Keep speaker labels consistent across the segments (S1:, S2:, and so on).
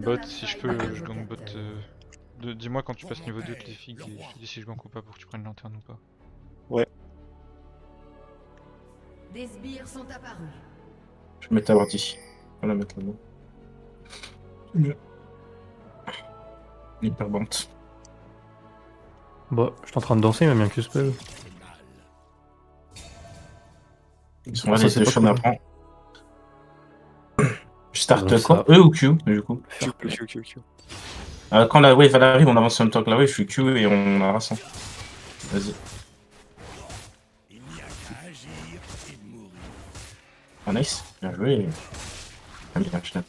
S1: Bot, si je peux, je gank bot. Dis-moi quand tu passes niveau 2 Cliffig et je te dis si je gank ou pas pour que tu prennes lanterne ou pas.
S2: Ouais.
S3: Des sbires sont apparus.
S4: Je vais mettre la partie. On va la mettre là-bas. C'est mieux. Hyper bante.
S5: Bah, je suis en train de danser, il m'a mis un Q-spell.
S4: Ils sont là,
S5: Ça,
S4: les
S5: c'est
S4: deux
S5: pas
S4: chaînes
S5: cool.
S4: apprend. Je start
S5: Donc,
S4: quoi
S5: ça-
S4: E ou Q, du coup
S5: Fair play.
S2: Q.
S4: Quand la wave elle arrive, on avance en même temps que la wave, je suis Q et on arrase. Vas-y. Ah, nice. Bien joué. Ah, bien, je t'aime.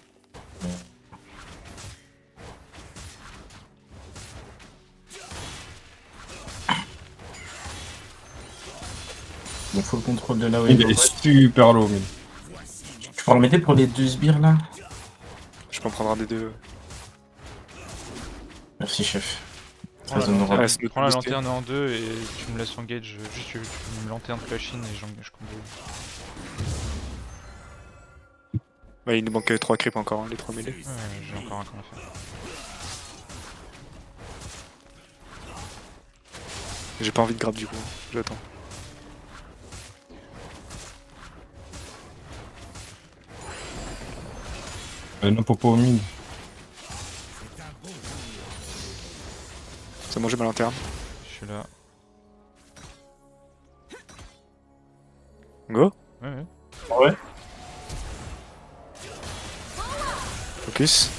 S4: Bon, faut le contrôle de la wave.
S6: Il est super low, mais.
S4: Tu pourras le mettre pour les deux sbires là?
S2: Je peux en prendre un des deux.
S4: Merci, chef.
S1: Prends la
S4: Ça nous
S1: lanterne,
S2: reste le
S1: prends la
S2: booster.
S1: lanterne en deux et tu me laisses engage. Juste tu me lanterne flash in et je combo.
S2: Bah, il nous manque 3 creeps encore, hein, les 3 mêlés.
S1: Ouais, j'ai encore un camp à faire.
S2: J'ai pas envie de grab du coup, j'attends.
S6: No popo au mid.
S2: Ça mangé ma lanterne.
S1: Je suis là.
S2: Go.
S1: Ouais.
S4: Ouais.
S2: Focus.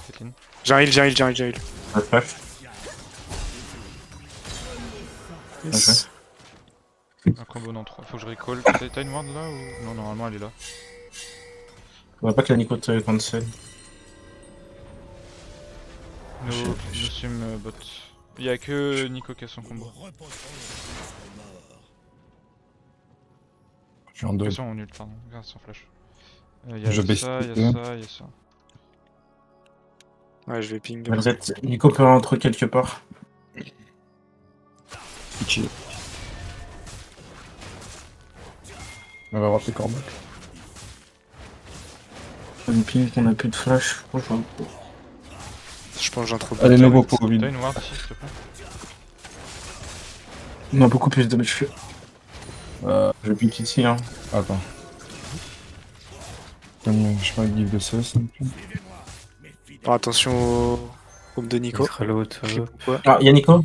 S1: C'est clean.
S2: J'ai un heal.
S4: Le flash.
S2: Yes.
S1: Un combo dans 3. Faut que je recall. T'as une ward là ou. Non, normalement elle est là.
S4: On va pas que la Nico te cancel.
S1: No sim bot. Y'a que Nico qui a son combo. De
S6: Je suis en
S1: toute
S6: deux.
S1: façon on nul, pardon. Regarde sans flash. Y'a
S6: Je baisse
S1: ça,
S6: les
S1: y'a
S6: deux.
S1: ça, y'a ça.
S2: Ouais, je vais ping.
S4: Vous êtes Nico peut rentrer quelque part.
S6: Pitié. On va avoir tes corbeaux.
S4: Une ping qu'on a plus de flash. Franchement.
S2: Je pense que j'ai un trop de
S6: Allez,
S2: bot.
S6: no popo au
S1: T'as
S6: mid.
S1: une ward ici s'il te plaît?
S4: On a beaucoup plus de damage que. Je pique ici, hein.
S6: Attends. Comme je sais pas, give de CS non plus.
S2: Faire attention au home de Nico.
S5: Extra low,
S2: Creep ou quoi.
S4: Ah, y'a Nico.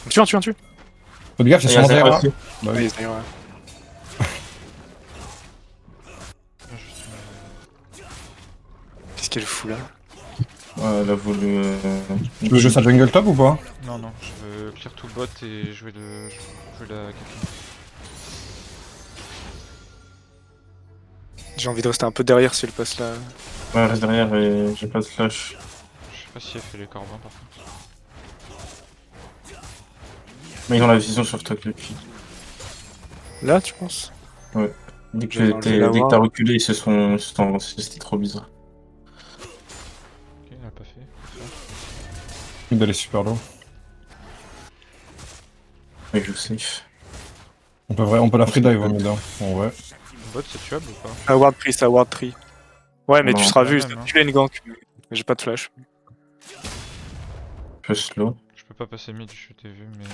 S2: Tue.
S6: Faites gaffe, c'est
S4: Et y'a
S6: sur
S4: Zara
S6: Zera.
S4: aussi.
S6: Bah
S2: Oui,
S6: oui.
S2: c'est vrai. Qu'est-ce qu'elle fout là?
S4: Ouais, elle a voulu.
S6: Tu veux jouer sa jungle top ou pas?
S1: Non, non, je veux clear tout bot et jouer la Kathleen.
S2: J'ai envie de rester un peu derrière si elle passe là.
S4: Ouais, reste derrière et j'ai pas de flash.
S1: Je sais pas si elle fait les corbins par contre.
S4: Mais ils ont la vision sur toi, Cliffy.
S2: Là, tu penses?
S4: Dès
S2: Je vais
S4: que
S2: enlever la
S4: dès que
S2: ward.
S4: t'as reculé, ils se sont. C'était trop bizarre.
S1: Ok, elle a pas fait.
S6: Mid elle est super low.
S4: Mais je safe.
S6: On peut la free dive au mid, hein. En vrai.
S1: Bot c'est tuable ou pas?
S2: C'est à ward tree. Ouais, mais
S4: Non,
S2: tu seras
S1: pas
S2: vu,
S1: même, hein.
S2: tu l'as une gank. Mais j'ai pas de flash.
S4: Un peu slow.
S1: Je peux pas passer mid, je t'ai vu mais.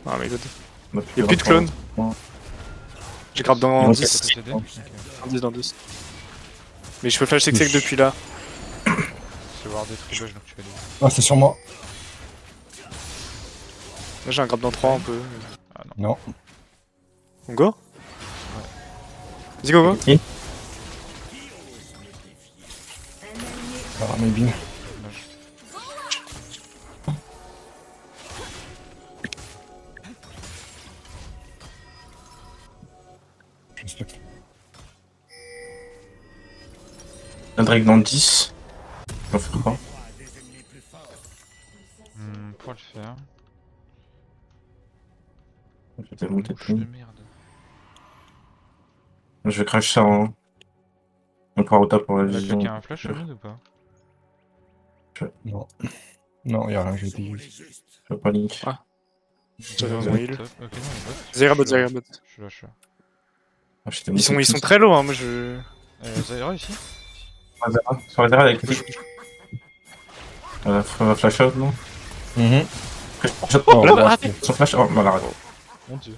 S2: Ah, mais god.
S4: On a
S2: Y'a plus de clones. J'ai grab
S4: Ils
S2: dans
S4: vont
S2: 10.
S1: Ça peut t'aider? Ok.
S2: Dans 10. Mais je peux flash sec depuis là.
S1: C'est ward et tribage donc tu vas aller.
S6: Ah, c'est sur moi.
S2: Là, j'ai un grab dans 3 un peu.
S1: Ah non.
S6: Non.
S2: On go? Vas-y, go.
S4: Et
S6: Ah, maybe.
S1: Dommage.
S6: Je respecte.
S4: un Drake dans 10. J'en fais pas.
S1: Pour le faire.
S4: Je vais monter
S1: Bouche de
S4: de
S1: merde.
S4: Je vais crash ça en. On pourra au top pour la
S1: Elle a
S4: vision.
S1: claqué un flash au mid ou pas?
S6: Non. Non, y'a rien, j'ai dit.
S4: Je vais pas link.
S2: Ah.
S1: J'avais
S2: J'avais
S1: un
S2: un heal.
S1: top. Ok, non, il est bot.
S2: Zaira bot,
S1: Je suis là.
S2: Zaira bot.
S1: Je suis là, je suis là.
S4: Ah, j'étais
S2: Ils sont
S4: monté
S2: ils sont
S4: tous.
S2: très low, hein, moi je.
S1: Zaira ici?
S4: Sur la Zera avec le on va flash out, non?
S6: Mhm.
S4: Oh,
S6: là,
S4: là, son flash, oh, voilà, arrête.
S1: Mon dieu.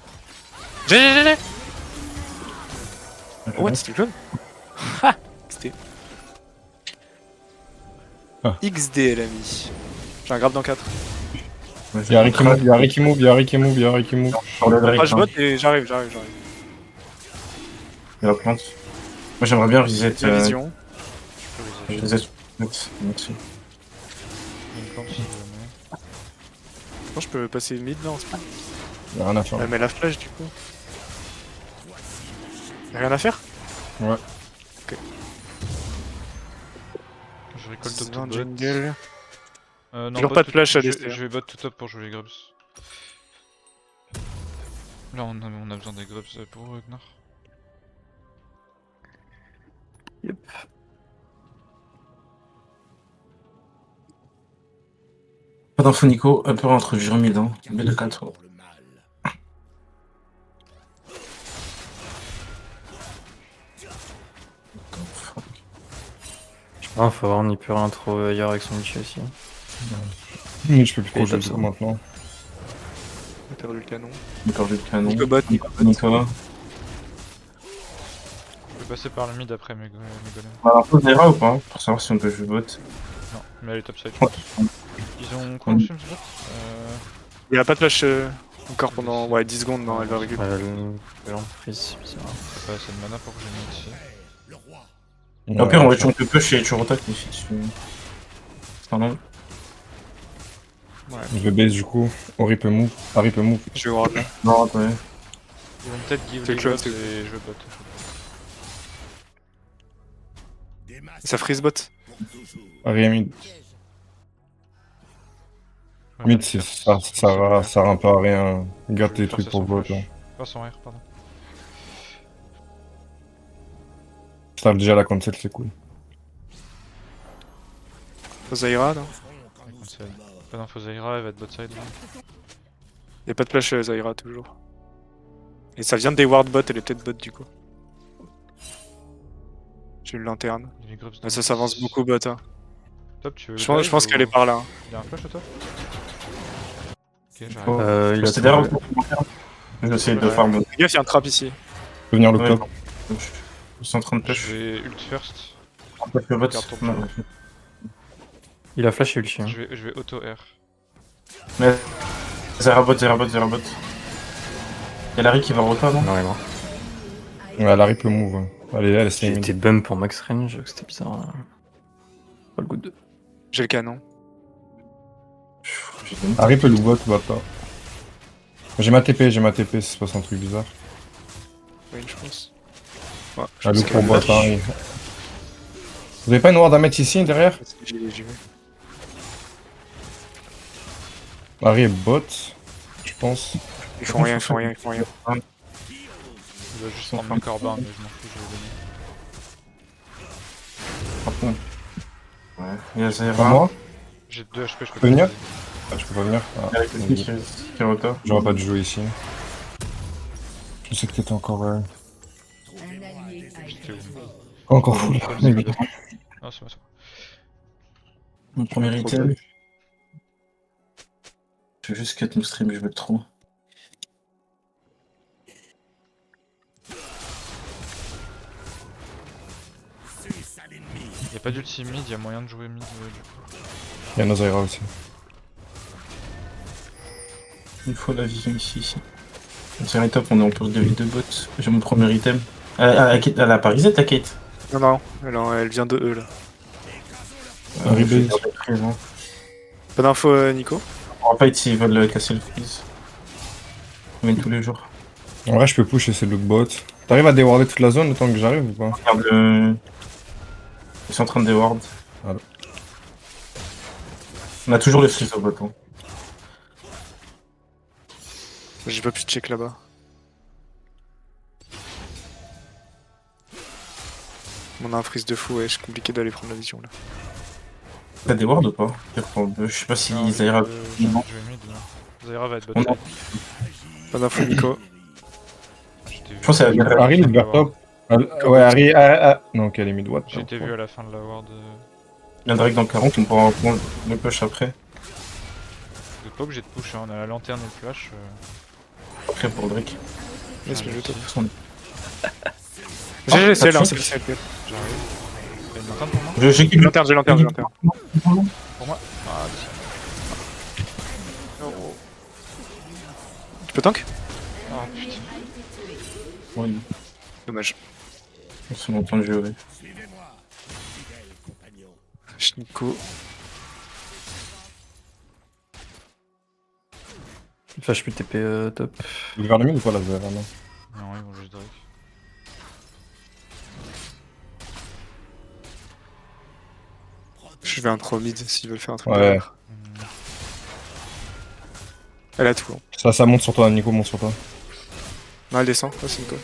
S2: J'ai What, c'était clone? Ha! XD.
S6: Ah.
S2: XD, l'ami. J'ai un grab dans 4.
S6: Y'a Harry qui move, y'a Harry qui move, y'a Harry qui move, y'a Harry qui move.
S4: Sur le Drake,
S2: Ah, je
S4: hein.
S2: botte et j'arrive.
S4: Il y a la plante. Moi j'aimerais bien reset.
S2: La vision.
S4: Reset. Merci.
S1: Une plante si jamais.
S2: Je pense que je peux passer mid là en speed.
S6: Y'a rien à faire.
S2: Elle met la flash du coup. Y'a rien à faire?
S6: Ouais.
S1: Je récolte
S2: C'est
S1: tout
S2: un
S1: bot.
S2: jungle.
S1: Non,
S2: Toujours
S1: bot
S2: pas de
S1: tout-
S2: flash à
S1: je,
S2: DST.
S1: je vais bot tout top pour jouer les grubs. Là on a besoin des grubs pour Gnar.
S4: Pas d'info Nico, un peu entre Jérôme et Dan. B2-4.
S5: Ah, faut avoir un hyper intro ailleurs avec son Michi aussi.
S6: Mais je peux plus trop
S5: Et
S6: jouer
S5: top
S6: ça
S5: ça.
S6: maintenant.
S2: J'ai perdu le canon.
S4: Nico le canon.
S2: Nico bot.
S4: Nico.
S1: Je vais passer par le mid après mes golems.
S4: On va un Zera ou pas? Pour savoir si on peut jouer bot.
S1: Non, mais elle est topside.
S4: Ouais.
S1: Ils ont quoi en stream ce bot
S2: Il y a pas de flash encore pendant 10 secondes, non, elle va récupérer.
S5: Le freeze, c'est bizarre.
S1: Pas assez de mana pour que je mette ici.
S4: Au pire, on peut push et tu rotates ici. Pardon.
S6: Je vais base du coup. Ori peut move. Harry peut move.
S2: Je vais voir là.
S4: Non, attendez.
S1: Ils vont peut-être give
S2: C'est
S1: les
S2: close,
S1: bots
S2: c'est-
S1: et je vais bot.
S2: Ça freeze bot.
S6: Harry est mid.
S1: Ouais,
S6: Mid,
S1: je vais
S6: ça sert un peu à rien. Garde tes
S1: faire
S6: trucs
S1: ça
S6: pour
S1: sans
S6: bot.
S1: flash.
S6: Là.
S1: Pas sans R, pardon.
S6: Si t'as déjà la cancel, c'est cool.
S2: Zaira, non?
S1: Pas d'info Zaira, elle va être bot side. là.
S2: Y'a pas de flash Zaira toujours. Et ça vient des ward bot, elle est peut-être bot du coup. J'ai eu le lanterne.
S1: Il y a les grubs
S2: Mais
S1: dans
S2: ça
S1: le
S2: s'avance
S1: mid.
S2: beaucoup bot. Hein.
S1: Top, tu veux
S2: Je pense qu'elle est par là. Hein.
S1: Il y a un flash au top Ok, j'arrive.
S4: Oh.
S5: Il a
S4: C'est derrière
S5: trouvé.
S4: Je vais essayer de
S2: Ouais.
S4: farm.
S2: Fais gaffe, y'a un trap ici.
S6: Faut venir le
S4: Ouais.
S6: top.
S4: Je suis en train de push.
S1: Je vais ult first.
S4: On peut le bot.
S1: Garde ton
S4: Non.
S1: tour.
S5: Il a flash et ulti. Hein.
S1: Je vais auto R.
S4: Mais. Zera bot. Y'a Larry qui va rota, non?
S5: Non, il est mort.
S6: Ouais, Larry peut move. Hein. Allez, elle
S5: J'ai
S6: essaye
S5: été
S6: mid.
S5: bump pour max range, c'était bizarre. Là. Pas le goût de.
S2: J'ai le canon.
S6: Harry peut le bot ou pas. J'ai ma TP, c'est se passe un truc bizarre.
S2: Oui, je pense. Ouais, je
S6: Ah,
S2: pense
S6: le pour
S2: qu'elle
S6: bot,
S2: lâche.
S6: Harry. Vous avez pas une ward à mettre ici derrière?
S2: J'ai vu.
S6: Harry est bot, je pense.
S2: Ils font rien.
S1: Il va juste prendre mes corbins, mais je m'en fous, je vais gagner.
S4: Ouais. Il y a
S6: Pour
S4: Zera.
S6: moi?
S1: J'ai 2 HP, je peux
S6: peux venir
S1: pas.
S6: Ah, je peux pas venir. Ah,
S4: Avec le qui rota.
S6: j'aurais pas de jouer ici. Je sais que t'étais encore.
S3: Un allié a été
S1: J'étais où
S6: Encore full.
S1: Non, c'est moi, c'est moi.
S4: Mon premier item. Je vais juste cut mon stream, je veux trop.
S1: Y'a pas d'ulti mid, y'a moyen de jouer mid du coup.
S6: Il y a Nozaira aussi.
S4: Il faut la vision ici. C'est un top, on est en pause de vie de bot. J'ai mon premier item. Elle a pas reset la Kate.
S2: Non, elle vient de eux là.
S6: Harry
S4: Je vais
S6: base.
S4: garder prise, hein.
S2: Pas d'info, Nico?
S4: On va fight s'ils veulent casser le freeze. On vient tous les jours.
S6: En vrai, je peux push et c'est loot bot. T'arrives à déwarder toute la zone le temps que j'arrive ou pas?
S4: Regarde le. Ils sont en train de déward.
S6: Allô.
S4: On a toujours le freeze au bot. Hein.
S2: J'ai pas pu check là-bas. On a un freeze de fou, ouais, c'est compliqué d'aller prendre la vision là.
S4: T'as déward ou pas? Je sais pas si
S1: Non,
S4: Zaira.
S1: je vais mid là. Zaira va être bot
S4: On
S1: side.
S4: a-
S2: Pas d'info, Nico.
S1: J'étais vu.
S4: Je pense qu'elle va
S6: Harry, il est vers top. Ouais, Harry. Non, ok, elle est mid. What
S1: J'ai été vu à la fin de la ward.
S4: Il y a un Drake dans 40, on pourra prendre le push après.
S1: Vous êtes pas obligé de push, hein, on a la lanterne et le flash.
S4: Après pour Drake.
S2: Laisse-le jouer top.
S4: Ah,
S2: J'ai c'est là,
S4: pas de
S2: c'est
S4: chance.
S2: le CLP.
S1: J'arrive. T'as une lanterne pour moi
S4: J'ai
S2: J'ai lanterne, j'ai lanterne, j'ai lanterne.
S1: Pour moi Ah,
S2: Tu peux tank?
S1: oh putain.
S4: Ouais,
S2: Dommage.
S4: on s'est longtemps de jouer.
S2: Shinko.
S5: Flash plus TP top.
S6: Il est vers le mid ou pas là, vers non?
S1: Non, ils vont juste Drake.
S2: Je vais intro mid s'ils veulent faire un truc.
S6: Ouais.
S2: derrière. Elle a tout. Hein.
S6: Ça monte sur toi, Nico, monte sur toi.
S2: Non, elle descend. Oh, c'est Nico.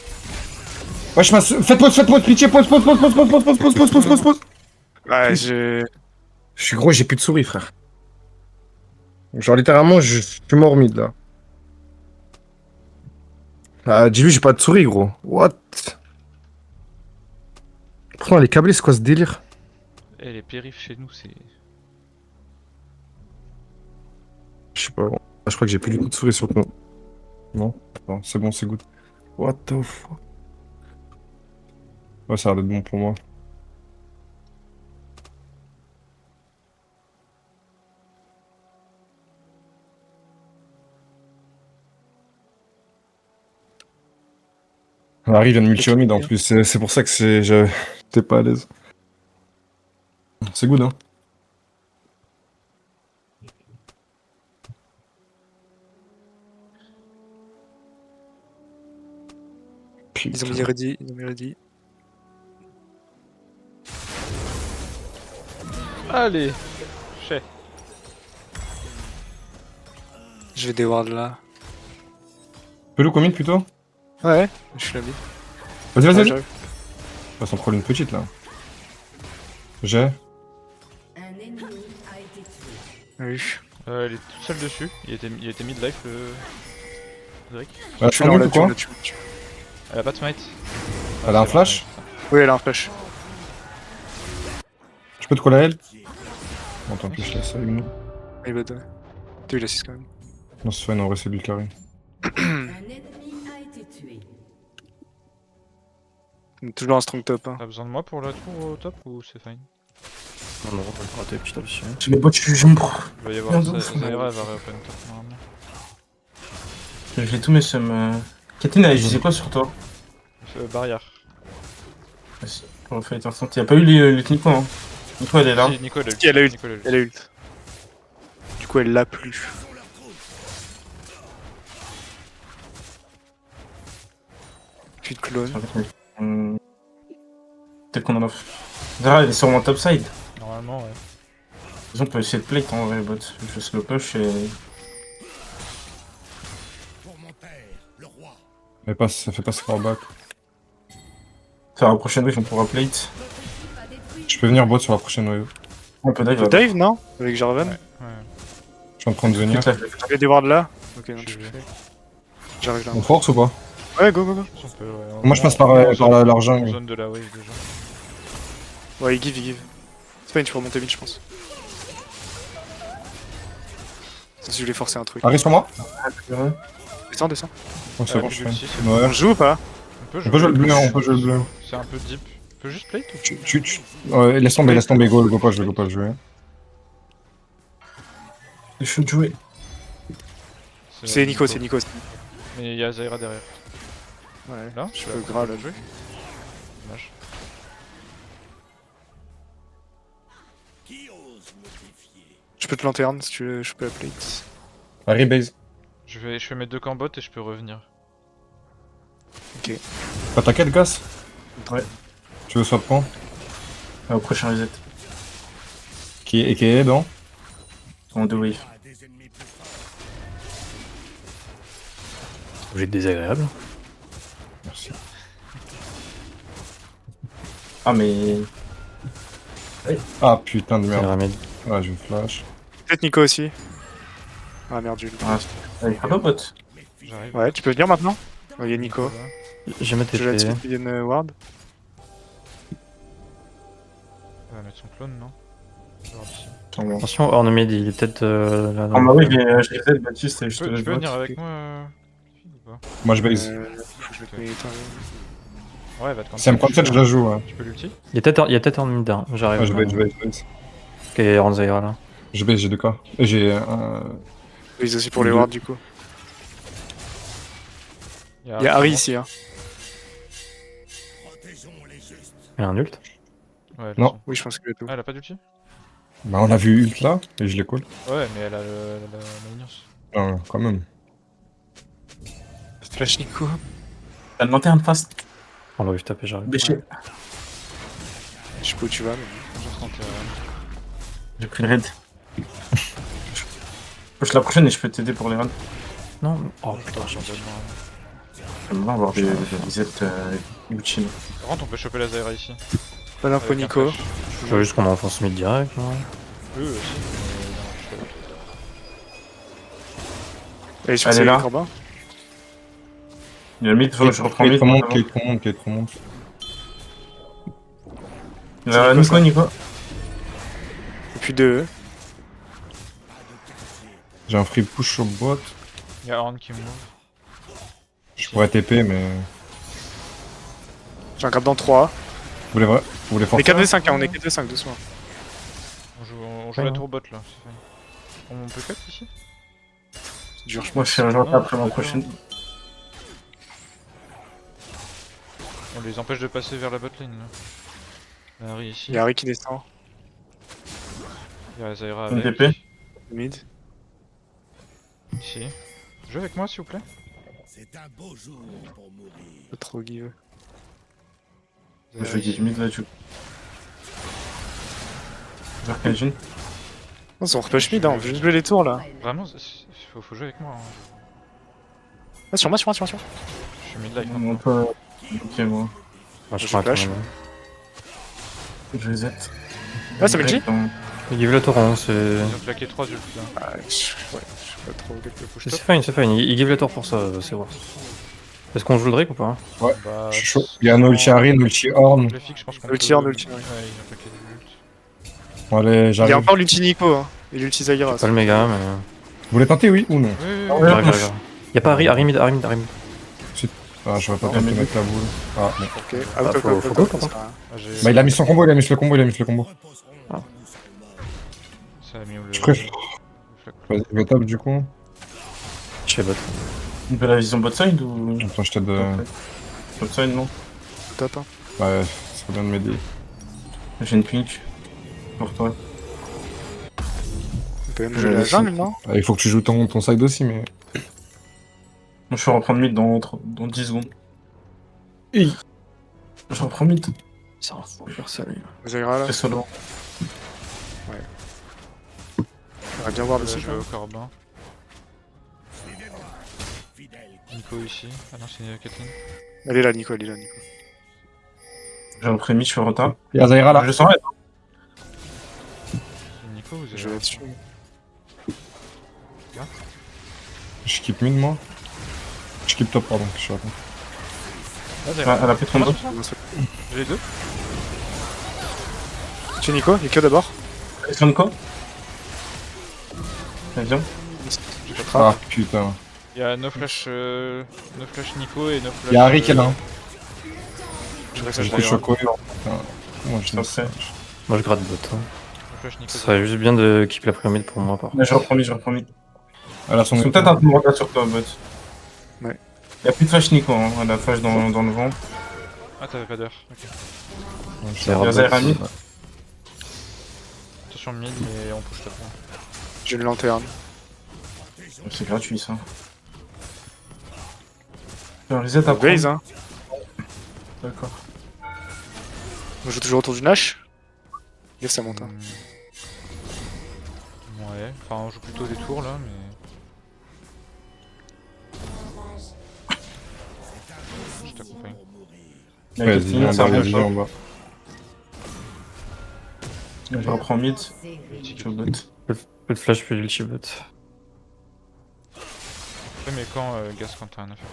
S6: Wesh, faites pause, pitié, pause.
S2: Ouais, j'ai.
S6: Je suis gros, j'ai plus de souris, frère. Genre, littéralement, je suis mort mid, là. Ah, dis-lui, j'ai pas de souris, gros. What? Pourtant, elle est câblée, c'est quoi ce délire?
S1: Eh, les périphes chez nous, c'est.
S6: Je sais pas, gros. Ah, je crois que j'ai plus du tout de souris sur nous. Non, c'est bon, c'est good. What the fuck? Ouais, ça a l'air d'être bon pour moi. Harry vient de multi au mid en plus, c'est pour ça que j'étais pas à l'aise. C'est good, hein.
S2: Ils ont mis ready. Ils ont mis ready.
S1: Allez Chez.
S2: Je vais des wards là.
S6: Pelou combien plutôt?
S2: Ouais, je suis la mid.
S6: Vas-y,
S2: Ouais,
S6: vas-y.
S2: j'arrive.
S6: On va s'en prendre une petite là. J'ai.
S3: Un ennemi a été tué.
S2: Oui.
S1: Elle est toute seule dessus. Il était mid-life le. Drake.
S6: Elle a
S2: Je suis là, on
S6: changé
S2: l'a
S6: ou
S2: tué, on
S6: quoi?
S2: l'a tué.
S1: Elle a pas de smite.
S6: Elle a un
S1: c'est
S6: flash?
S1: bon,
S2: Oui, elle a un flash.
S6: Je peux te coller à elle? Bon, tant pis, je laisse avec nous.
S2: Il va donner. T'as eu l'assist quand même.
S6: Non, c'est fine, on reste le carré.
S3: Un ennemi a été tué.
S2: On est toujours un strong top. Hein.
S1: T'as besoin de moi pour la tour au top ou c'est fine?
S5: Non, on va rater petit top dessus.
S4: J'ai les bots, je me prends.
S1: Il va y avoir
S4: Bien
S1: ça.
S4: ouf.
S1: Zaira va reopen top normalement.
S4: J'ai tous mes sums. Kathleen, elle disait quoi sur toi?
S1: Barrière.
S4: Vas-y, on va faire les instant. Y'a pas eu les Nico, hein? Nico, elle est là.
S1: Si, Nico, elle a ult.
S2: Si, elle a ult.
S1: Nico, elle a ult.
S2: Elle a ult. Du coup, elle l'a plus. Puis de clone.
S4: Peut-être qu'on en a. Zara, elle est sur mon top side.
S1: Normalement, ouais.
S4: On peut essayer de plate en vrai, bot. Je slow push et.
S6: Ça fait pas score back.
S4: Faire la prochaine wave, on pourra plate.
S6: Je peux venir bot sur la prochaine wave.
S4: On peut dive.
S2: Le dive, non? Avec Jarvan?
S1: Ouais.
S6: Je suis en train de venir.
S2: T'avais des wards là? Ok, non,
S1: Je
S2: tu
S1: vais.
S2: fais. J'arrive là.
S6: On force ou pas?
S2: Ouais, go, go, go.
S1: On peut, ouais,
S6: Moi je passe par leur jungle.
S1: Zone de la wave déjà.
S2: Ouais, il give, il give. C'est pas une, tu peux remonter vite, je pense. Si je voulais forcer un truc.
S6: Harry sur moi?
S2: Descends, descends.
S6: Oh, c'est bon,
S1: je
S6: je
S1: vais
S6: fais.
S1: aussi, c'est
S6: Ouais.
S2: On joue ou pas?
S1: On
S6: On peut jouer le bleu, on peut jouer le bleu.
S1: C'est un peu deep. On peut juste plate ou
S6: Ouais, laisse tomber, go pas, je vais pas le jouer.
S4: Je suis de jouer.
S2: C'est Nico, c'est Nico.
S1: Mais il y a Zaira derrière.
S2: Ouais.
S1: Là,
S2: Je peux grave le
S1: jouer. Dommage.
S2: Je peux te lanterne si tu veux, je peux la plate.
S6: Harry base.
S1: Je fais mes deux camps bot et je peux revenir.
S6: T'as ta quête, Gas?
S4: Ouais.
S6: Tu veux swap quand?
S4: Au prochain reset.
S6: Qui est dans?
S4: En deux wave.
S5: J'ai désagréable.
S6: Merci.
S4: Ah, mais.
S6: Ah putain de
S5: C'est le
S6: merde.
S5: remède.
S6: Ouais, je flash.
S2: Peut-être Nico aussi. Ah merde, j'ai eu le
S4: Ah, allez, pas bot.
S1: J'arrive.
S2: Ouais, tu peux venir maintenant? Ouais, il y a Nico.
S5: J'ai ma TP.
S2: Je là-dessus, il y a une ward.
S1: Il va mettre son clone, non? Je vais voir d'ici.
S4: Attends, bon.
S5: Attention, Orne mid, il est peut-être là.
S4: Ah bah oui, je les aide, Baptiste, et je te
S1: Tu
S4: laisse
S1: peux venir
S4: vote.
S1: avec moi ou pas?
S6: Moi je base.
S2: Faut que je mette mes temps.
S1: Ouais, va te
S6: Si elle me conteste, je la joue. Ouais.
S1: Tu peux l'ulti?
S5: Il y a peut-être Orne mid, hein. J'arrive.
S6: Ouais, je base.
S5: Ok, Orne Zaira là.
S6: Je base, j'ai 2 cas. Et j'ai un.
S2: Ils aussi pour les
S6: Deux.
S2: wards du coup. Il y a Harry ici, hein.
S5: Il a un ult.
S1: Ouais, elle a
S6: Non.
S1: son-
S2: Oui, je pense que tout.
S1: Ah, elle a pas d'ulti?
S6: Bah, on a vu ult là, et je l'ai call.
S1: Ouais, mais elle a la Minions.
S6: Non, quand même.
S2: Flash Nico.
S4: T'as une lanterne face.
S5: On va juste taper, j'arrive.
S4: Déchet.
S2: Je sais pas où tu vas, mais.
S1: Juste en terrain.
S4: J'ai pris le raid. Push la prochaine et je peux t'aider pour les raids.
S5: Non. Oh putain,
S1: J'en
S5: j'ai
S1: donne un.
S4: J'aime bien avoir des resets utiles.
S1: Par contre, on peut choper la Zyra ici.
S2: Pas d'info
S1: Avec un
S2: Nico.
S1: flash.
S5: Je veux juste qu'on enfonce mid direct. Non
S1: Eux aussi, mais non, je fais l'autre.
S2: Allez, sur
S4: Elle est
S2: ces
S4: là.
S2: combats.
S4: Il y a mid, je reprends mid.
S6: Kate remonte.
S4: Il y a Nico.
S2: Et puis 2.
S6: J'ai un free push sur bot.
S1: Il y a Horn qui me move.
S6: Je pourrais TP, mais.
S2: J'ai un grab dans 3.
S6: Vous voulez
S2: On est
S6: forcer
S2: 4v5, hein, on est 4v5, doucement.
S1: On joue la tour bot là, c'est fine. On peut cut ici?
S2: C'est dur, je
S4: Moi, je suis un joueur après la prochaine.
S1: On les empêche de passer vers la botlane là. Il y a Harry ici.
S2: Il y a Harry qui descend.
S1: Il y a Zyra
S4: Une
S1: avec.
S4: TP.
S2: Mid.
S1: Ici. Jouez avec moi s'il vous plaît.
S2: Pas trop give.
S4: Je vais dire mid là, tu. Vers Kajin.
S2: Non, c'est on repêche mid, hein, on veut juste jouer les tours là.
S1: Vraiment, faut jouer avec moi. Hein.
S2: Ah, sur moi.
S1: Je suis mid life
S4: On
S1: maintenant.
S4: peut. Ok, moi.
S5: Ah, je
S2: Je
S5: prends un
S2: flash.
S5: tournoi.
S4: Je reset.
S2: Ah, c'est Belgi
S5: Il give le torrent, c'est.
S1: Ils ont claqué 3 ults là.
S2: Ah, ouais, je sais pas trop.
S1: Le push
S5: C'est
S1: top.
S5: fine, c'est fine. Il give le tour pour ça, c'est worth. Est-ce qu'on joue le Drake ou pas?
S1: Bah,
S6: Je suis chaud. Il y a un ulti Harry, un ulti Horn.
S1: Les flics, je pense qu'on
S2: Ulti
S1: peut-
S2: Horn, ulti, ouais.
S1: Ouais, ils ont claqué des ults.
S6: Bon, allez,
S2: Il y a
S6: j'arrive.
S2: encore l'ulti Nico, hein. Et l'ulti Zaira.
S5: Pas le méga, mais.
S6: Vous voulez tenter, oui ou non?
S1: Oui, oui,
S4: Ah
S1: oui.
S4: ouais.
S5: J'arrive. Y'a pas Harry mid.
S6: Ah, j'aurais pas
S4: Ouais,
S6: tenté
S4: mais
S6: de mettre la boule. Ah, bon.
S2: Ok,
S5: faut go, par contre.
S1: Ah, j'ai-
S6: Bah, il a mis son combo, il a mis le combo.
S1: Ça a mis où le.
S6: Je préfère.
S1: le flag.
S6: Vas-y, je vais top du coup.
S5: Je fais bot.
S4: Une belle vision bot side ou.
S6: Attends, je t'aide.
S4: Bot side, non.
S2: Top, hein.
S6: Ouais, ça serait bien de m'aider.
S4: J'ai une pink. Pour toi.
S2: On peut même
S4: Je
S2: jouer la
S4: laisse.
S2: jungle, non?
S6: Ah, il faut que tu joues ton side aussi, mais.
S4: Moi, je vais reprendre mid dans 10 secondes. Je reprends mid.
S5: Ça faut faire ça, lui.
S2: Zaira là.
S4: C'est solo.
S2: On va bien voir
S1: Là,
S2: dessus.
S1: je vais au Corbin. Nico ici. Ah non, c'est Kathleen.
S2: Elle est là, Nico, elle est là, Nico.
S4: J'ai repris mid, je suis en retard.
S6: Il y a Zyra là.
S4: Je sens raid.
S1: C'est Nico ou
S2: Je vais
S1: Zyra?
S2: là-dessus.
S6: Je skip mid moi. Je skip top, pardon. Je suis raconte.
S1: Ah, Zyra.
S4: Elle a pris 32.
S1: J'ai les deux.
S2: Tu es Nico, Nico d'abord.
S4: Elle sonne quoi? Elle vient.
S1: J'ai pas de
S6: Ah putain.
S1: Il y a no flash Nico et no flash.
S6: Il y a Harry qui est là. Hein.
S2: Je reste
S6: Du
S2: à
S6: coup, je suis
S2: Zaira.
S6: cohérent. Putain. Comment je dis ça?
S4: Après.
S5: Moi, je gratte bot. Hein.
S1: No flash Nico.
S5: Ça serait juste bien de keep la première mid pour moi, par contre.
S4: Là, je reprends mid.
S6: Elle a son
S4: Ils sont peut-être un peu regard sur toi, bot.
S2: Ouais.
S4: Y'a plus de flash Nico, hein. Elle a flash dans le vent.
S1: Ah, t'avais pas d'heure. Ok.
S5: C'est
S4: Il y a Zyra mid.
S1: Attention mid, mais on push top. Hein.
S2: J'ai une lanterne.
S4: C'est gratuit ça. Je vais reset après.
S2: Base, hein.
S4: D'accord.
S2: On joue toujours autour du Nash. Yes, ça monte, hein.
S1: Ouais, enfin on joue plutôt des tours là, mais. Je t'accompagne.
S4: La
S6: Vas-y,
S4: Kathleen, ça
S6: il
S4: remonte
S6: en bas.
S4: pas. Je reprends mid.
S3: C'est
S4: Je suis au bot.
S5: Peu de flash, puis l'ulti bot.
S1: Ouais, mais quand Gas, quand t'as rien à faire.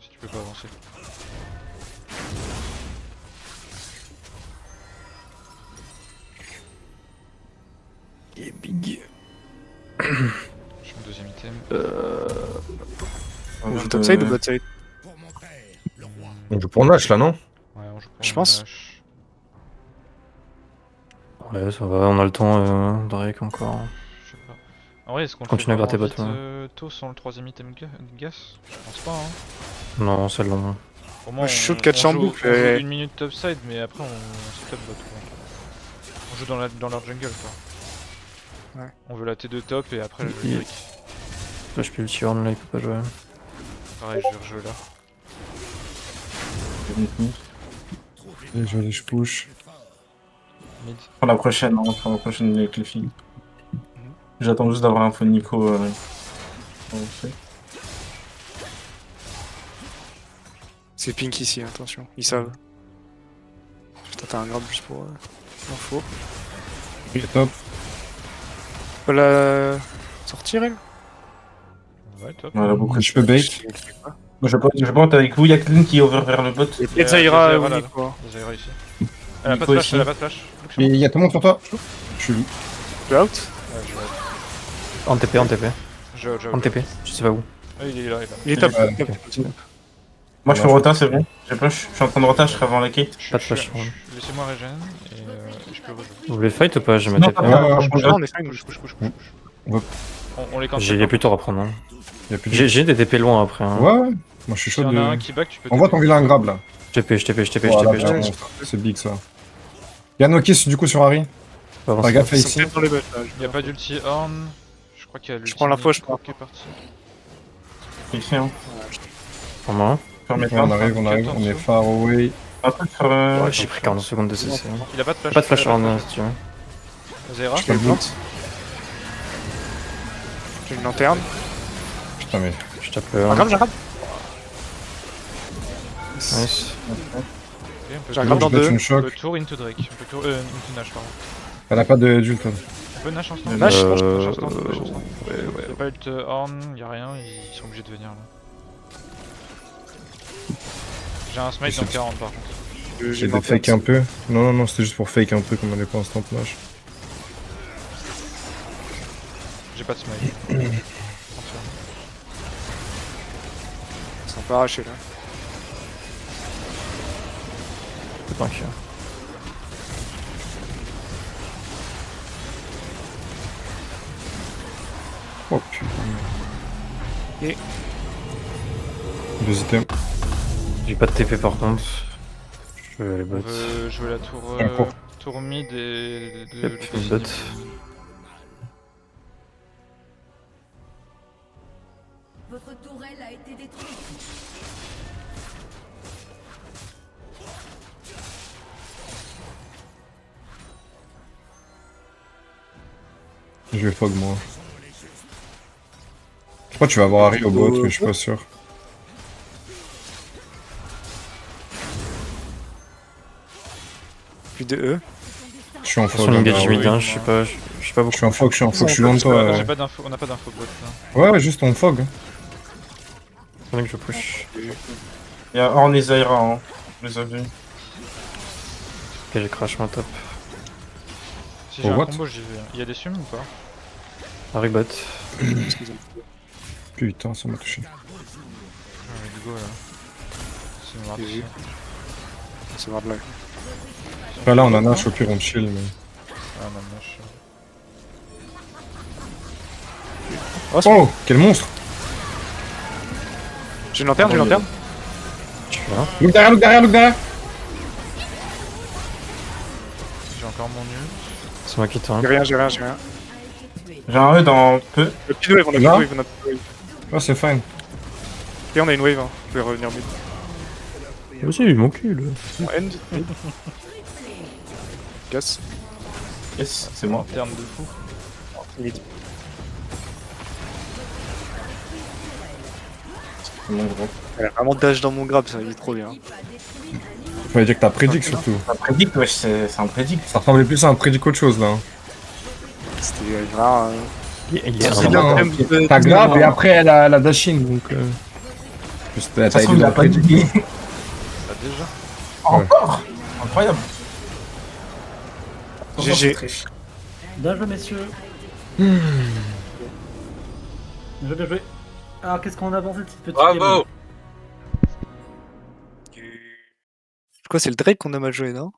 S1: Si tu peux pas avancer.
S5: Il est big.
S1: Je suis en deuxième item.
S2: On joue topside ou botside?
S6: On joue pour le match là, non?
S1: Ouais, on joue pour
S2: Je
S1: le
S2: pense.
S1: Nash.
S5: Ouais, ça va, on a le temps, Drake encore.
S1: Je sais pas. En vrai, est-ce qu'on le
S5: Continue à
S1: fait
S5: gratter
S1: vraiment vite,
S5: bottom.
S1: tôt sans le troisième item gas? Je pense pas, hein.
S5: Non, c'est long.
S1: Au
S2: Moi, je shoot 4 en
S1: joue,
S2: boucle,
S1: on joue
S2: et-
S1: une minute topside, mais après on se top bot quoi. On joue dans leur jungle quoi.
S2: Ouais.
S1: On veut la T2 top et après le
S5: Il-
S1: Drake.
S5: Là, je peux le Tyrone, là, il peut pas jouer.
S1: Pareil, je vais rejouer là.
S6: Et je vais aller, je push.
S1: Mid.
S4: Pour la prochaine, hein, pour la prochaine avec les filles. J'attends juste d'avoir info de Nico. On fait.
S2: C'est pink ici, attention, ils savent. Putain, t'as un grab juste pour l'info.
S6: Il est top.
S2: Tu peux la sortir, elle?
S1: Ouais, top.
S4: Voilà, beaucoup.
S6: Je peux bait.
S4: Moi, je pense avec vous, il y a Clean qui est over vers le bot.
S2: Et
S1: Il y a
S2: peut-être Zaira
S1: Zaira
S2: ou
S1: là.
S2: Nico.
S1: Les Aira ici. Elle a pas
S4: Nico
S1: de flash,
S4: ici.
S1: elle a pas de flash.
S6: Mais il y a tout le monde sur toi. Je suis.
S2: Tu es out?
S1: Ouais, je vois.
S5: En TP, en TP.
S1: Je
S5: En TP, je sais pas où.
S1: Ah, il est là, il est là.
S2: Il est top.
S6: Ouais,
S2: top.
S4: Moi, je fais rota, c'est bon. J'ai pas, je suis en train de rota, je serai avant la Kate.
S5: Pas de flash, ouais.
S1: Laissez-moi régène et je peux rejouer.
S5: Vous voulez fight ou pas? Je me
S4: Non,
S5: TP.
S4: pas
S6: Ouais, ouais,
S4: je
S6: ouais.
S2: Là, on est fine.
S1: On les cancel.
S5: Il y a plus de temps à prendre. Hein.
S6: Il y a plus de.
S5: J'ai des TP loin après. Hein.
S6: Ouais, ouais. Moi je suis
S1: S'il
S6: chaud
S1: y en a un
S6: de.
S1: qui back, tu peux.
S6: Envoie ton vilain grab là.
S5: Je TP.
S6: Voilà,
S5: Je
S6: bien,
S5: TP.
S6: c'est big ça. Y'a Nokiss du coup sur Harry.
S5: Pas
S6: Fais
S5: avancer.
S6: gaffe
S2: Ils sont
S6: ici.
S2: peut-être dans les bottes, là.
S1: Il y a pas d'ulti Horn. Je crois qu'il y a l'ulti.
S2: prends l'info, je prends.
S1: qui est parti.
S4: Il fait, hein.
S5: Pour moi.
S4: Fermez
S6: On arrive, on est far away.
S4: Un truc sur.
S5: Ouais, j'ai pris 40 secondes de CC.
S1: Il a pas de flash.
S5: Pas de flash
S1: Elle a
S5: Horn si tu veux.
S1: Zaira.
S6: Je peux le boot.
S2: J'ai une lanterne.
S6: Putain mais.
S5: Je tape
S2: Un grab, j'ai un grab.
S5: Nice.
S2: J'ai un grab dans
S6: Je bête
S2: deux.
S6: une
S1: On
S6: choc.
S1: peut tour into Drake. On peut tour into Nash, pardon.
S6: Elle a pas de d'ult. elle.
S1: On peut Nash en stand.
S2: Nash,
S1: Nash en
S5: euh,
S1: stand. Nash en stand.
S5: ouais.
S1: Y'a pas ult Horn, y'a rien, ils sont obligés de venir là. J'ai un smite dans 40 par contre.
S6: J'ai des fake un peu. Non, c'était juste pour fake un peu comme on est pas instant flash.
S1: J'ai pas de smite. Confirme.
S2: Ils sont pas arrachés là.
S5: C'est pas chiant.
S6: Oh putain.
S2: Et-
S6: Deux items.
S5: J'ai pas de TP par contre. Je vais aller
S1: On
S5: bot.
S1: veut jouer la tour,
S6: Encore.
S1: tour mid et
S5: Yep, une bot.
S3: Votre tourelle a été détruite.
S6: Je vais fog moi. Je crois que tu vas avoir Harry au bot, mais je suis pas sûr.
S2: Plus de E.
S6: Je suis en
S5: Attention,
S6: fog.
S5: engage
S6: hein,
S5: mid,
S6: ouais.
S5: hein, je sais pas
S6: Je
S5: beaucoup.
S6: suis en fog, je suis loin de toi.
S1: J'ai pas d'info, on a pas d'info bot là.
S6: Ouais, juste on fog.
S5: Attendez que je push.
S4: Il y a Horn et Zaira, hein. Je les ai vus.
S5: Ok, j'ai crash mon top.
S1: Si j'ai
S6: Oh,
S1: un
S6: what
S1: combo, j'y vais. Il y a des sums ou pas?
S5: Harry bot.
S6: Putain, ça m'a touché.
S1: Ah, let's go là. C'est noir
S2: J'ai
S1: ici.
S2: vu. C'est voir de là.
S6: Après là, on a Nash, au pire on chill, mais.
S1: Ah, non, Nash.
S6: Oh, quel monstre!
S2: J'ai une lanterne, j'ai une lanterne.
S5: Je suis là.
S6: Look derrière, look derrière, look derrière!
S1: J'ai encore mon ult.
S5: C'est moi qui tank.
S2: J'ai rien.
S3: A été tué.
S4: J'ai un E dans peu.
S2: Le petit wave, on a
S6: Là
S2: plus de wave, on a plus de wave.
S6: Oh, c'est fine.
S2: Et on a une wave, hein. Vous pouvez revenir mid.
S5: Vas-y, mon cul là.
S2: On end. Casse.
S4: Yes, c'est moi.
S1: Lanterne de fou.
S4: C'est mon gros.
S2: Elle a vraiment dash dans mon grab, ça, il est trop bien.
S6: Fallait dire que t'as prédict surtout.
S4: Un prédict, wesh, c'est un prédict.
S6: Ça ressemblait plus à un prédict qu'autre chose là.
S2: C'était vraiment.
S5: Il
S6: C'est
S5: est
S6: bien,
S5: vraiment.
S6: hein. T'as grave et après elle a dash in donc. Juste,
S4: Ça
S6: t'as
S4: se trouve,
S6: aidé
S4: il
S6: dans
S4: a
S6: le
S4: pas
S6: prédict.
S4: dit.
S1: Ah, déjà?
S4: Encore. Incroyable.
S2: GG.
S4: Triche.
S7: Bien joué, messieurs.
S6: Hmm.
S7: Bien joué, bien joué. Alors, qu'est-ce qu'on a avancé de cette petite
S8: Bravo!
S7: game?
S2: Quoi, c'est le Drake qu'on a mal joué, non?